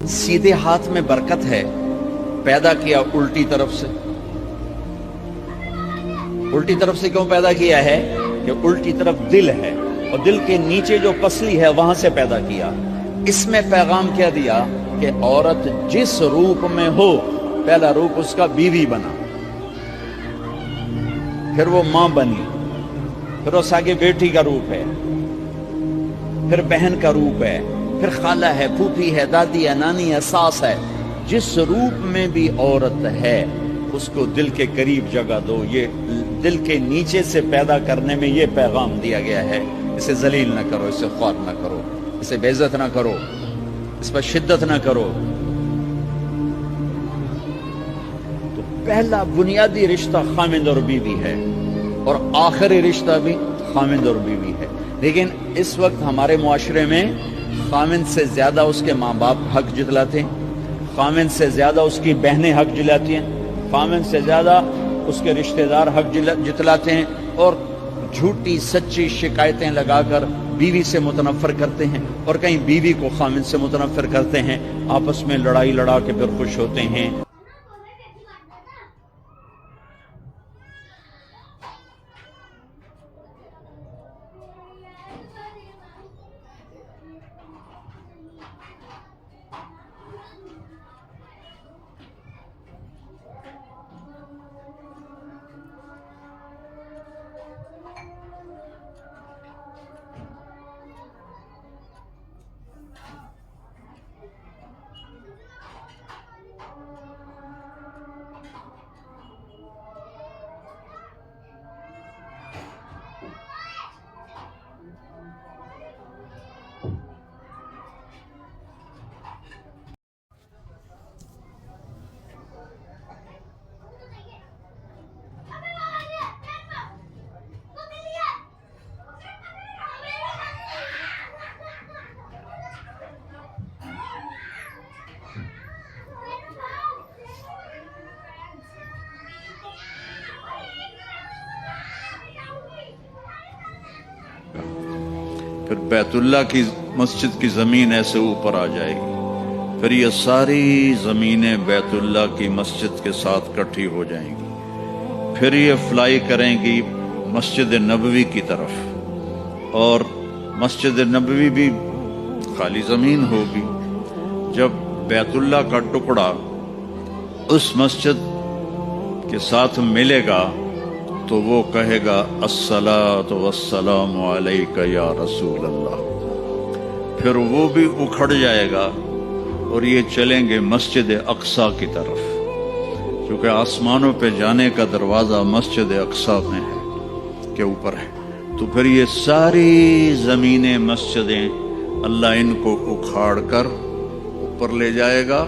सीधे हाथ में बरकत है, पैदा किया उल्टी तरफ से। उल्टी तरफ से क्यों पैदा किया है? कि उल्टी तरफ दिल है और दिल के नीचे जो पसली है वहां से पैदा किया। इसमें पैगाम क्या दिया कि औरत जिस रूप में हो, पहला रूप उसका बीवी बना, फिर वो मां बनी, फिर वो सागे बेटी का रूप है, फिर बहन का रूप है, फिर खाला है, फूफी है, दादी है, नानी है, सास है। जिस रूप में भी औरत है उसको दिल के करीब जगह दो। ये दिल के नीचे से पैदा करने में ये पैगाम दिया गया है। इसे जलील न करो, इसे ख्वार न करो, इसे बेइज्जत न करो, इस पर शिद्दत न करो। तो पहला बुनियादी रिश्ता खामिंद और बीवी है और आखिरी रिश्ता भी खामिंद और बीवी है। लेकिन इस वक्त हमारे मुआशरे में खामिंद से ज्यादा उसके माँ बाप हक जितलाते हैं, खामिंद से ज्यादा उसकी बहनें हक जिलाती हैं, खामिंद से ज्यादा उसके रिश्तेदार हक जितलाते हैं और झूठी सच्ची शिकायतें लगाकर बीवी से मुतनफर करते हैं और कहीं बीवी को खामिंद से मुतनफर करते हैं। आपस में लड़ाई लड़ा के फिर खुश होते हैं। फिर बैतुल्लाह की मस्जिद की ज़मीन ऐसे ऊपर आ जाएगी, फिर ये सारी ज़मीनें बैतुल्लाह की मस्जिद के साथ इकट्ठी हो जाएंगी, फिर ये फ्लाई करेंगी मस्जिद नबवी की तरफ और मस्जिद नबवी भी खाली ज़मीन होगी। जब बैतुल्लाह का टुकड़ा उस मस्जिद के साथ मिलेगा तो वो कहेगा अस्सलातु वस्सलामु अलैका या रसूल अल्लाह। फिर वो भी उखड़ जाएगा और ये चलेंगे मस्जिद अक्सा की तरफ, क्योंकि आसमानों पे जाने का दरवाज़ा मस्जिद अक्सा में है, के ऊपर है। तो फिर ये सारी ज़मीनें मस्जिदें अल्लाह इनको उखाड़ कर ऊपर ले जाएगा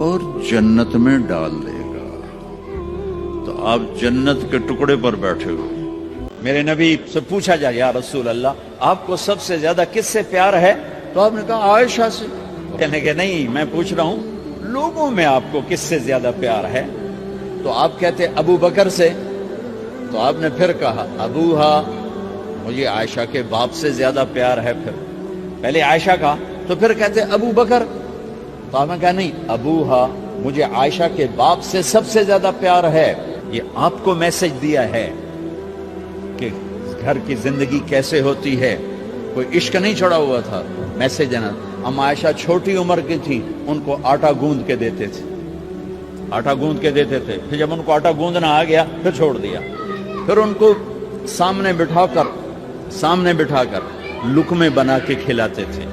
और जन्नत में डाल देगा। तो आप जन्नत के टुकड़े पर बैठे हुए। मेरे नबी से पूछा जाए या रसूल अल्लाह, आपको सबसे ज्यादा किससे प्यार है? तो आपने कहा आयशा से। कहने के नहीं, मैं पूछ रहा हूं लोगों में आपको किससे ज्यादा प्यार है? तो आप कहते अबू बकर से। तो आपने फिर कहा अबूहा, मुझे आयशा के बाप से ज्यादा प्यार है। फिर पहले आयशा का, तो फिर कहते अबू बकर। तो आपने कहा नहीं, अबूहा, मुझे आयशा के बाप से सबसे ज्यादा प्यार है। ये आपको मैसेज दिया है कि घर की जिंदगी कैसे होती है। कोई इश्क नहीं छोड़ा हुआ था, मैसेज है ना। हम आयशा छोटी उम्र की थी, उनको आटा गूंद के देते थे, आटा गूंद के देते थे। फिर जब उनको आटा गूंदना आ गया फिर छोड़ दिया। फिर उनको सामने बिठाकर लुकमे बना के खिलाते थे।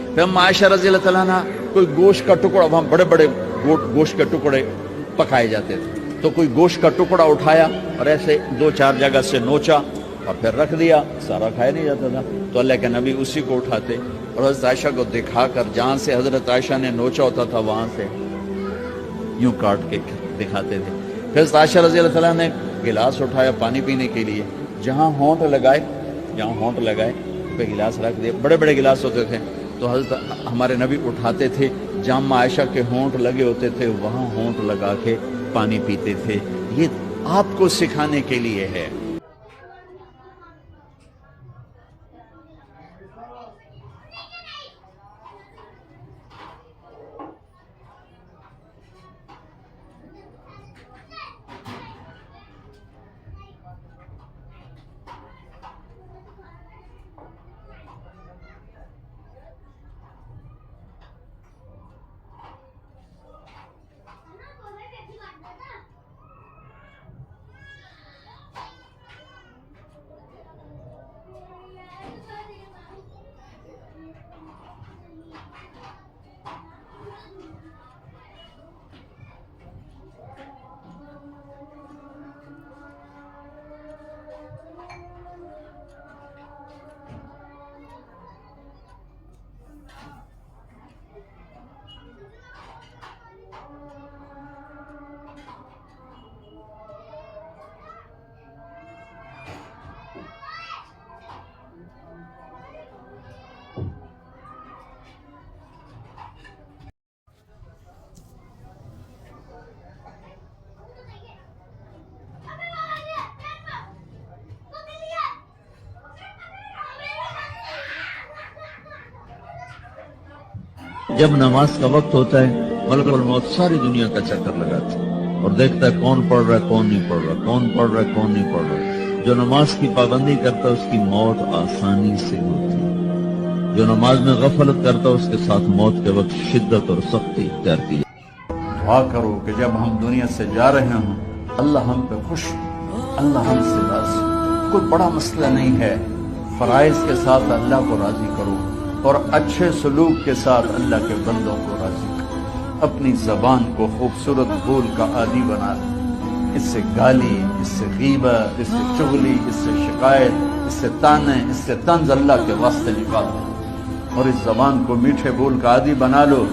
फिर हम आयशा रज़ी अल्लाह तआला अन्हा, कोई गोश्त का टुकड़ा, वहां बड़े बड़े गोश्त के टुकड़े पकाए जाते थे, तो कोई गोश्त का टुकड़ा उठाया और ऐसे 2-4 जगह से नोचा और फिर रख दिया। सारा खाया नहीं जाता था, तो अल्लाह के नबी उसी को उठाते और हज़रत आयशा को दिखाकर, जहां से हज़रत आयशा ने नोचा होता था वहां से यूं काट के दिखाते थे। फिर हज़रत आयशा रज़ी अल्लाह तआला ने गिलास उठाया पानी पीने के लिए, जहां होंठ लगाए पे गिलास रख दिए। बड़े बड़े गिलास होते थे, तो हज़रत हमारे नबी उठाते थे, जहां आयशा के होंठ लगे होते थे वहां होंठ लगा के पानी पीते थे। ये आपको सिखाने के लिए है। جب نماز کا وقت ہوتا ہے ملک الموت ساری دنیا کا چکر لگاتا ہے اور دیکھتا ہے کون پڑھ رہا ہے کون نہیں پڑھ رہا، کون پڑھ رہا ہے کون نہیں پڑھ رہا۔ جو نماز کی پابندی کرتا ہے اس کی موت آسانی سے ہوتی ہے، جو نماز میں غفلت کرتا ہے اس کے ساتھ موت کے وقت شدت اور سختی اختیار کی جائے۔ دعا کرو کہ جب ہم دنیا سے جا رہے ہوں اللہ ہم پہ خوش ہو، اللہ ہم سے راضی۔ کوئی بڑا مسئلہ نہیں ہے، فرائض کے ساتھ اللہ کو راضی کرو اور اچھے سلوک کے ساتھ اللہ کے بندوں کو راضی کرو۔ اپنی زبان کو خوبصورت بول کا عادی بنا لو، اس سے گالی، اس سے غیبت، اس سے چغلی، اس سے شکایت، اس سے تانے، اس سے طنز اللہ کے واسطے نکال دو اور اس زبان کو میٹھے بول کا عادی بنا لو،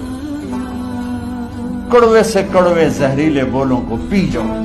کڑوے سے کڑوے زہریلے بولوں کو پی جاؤ۔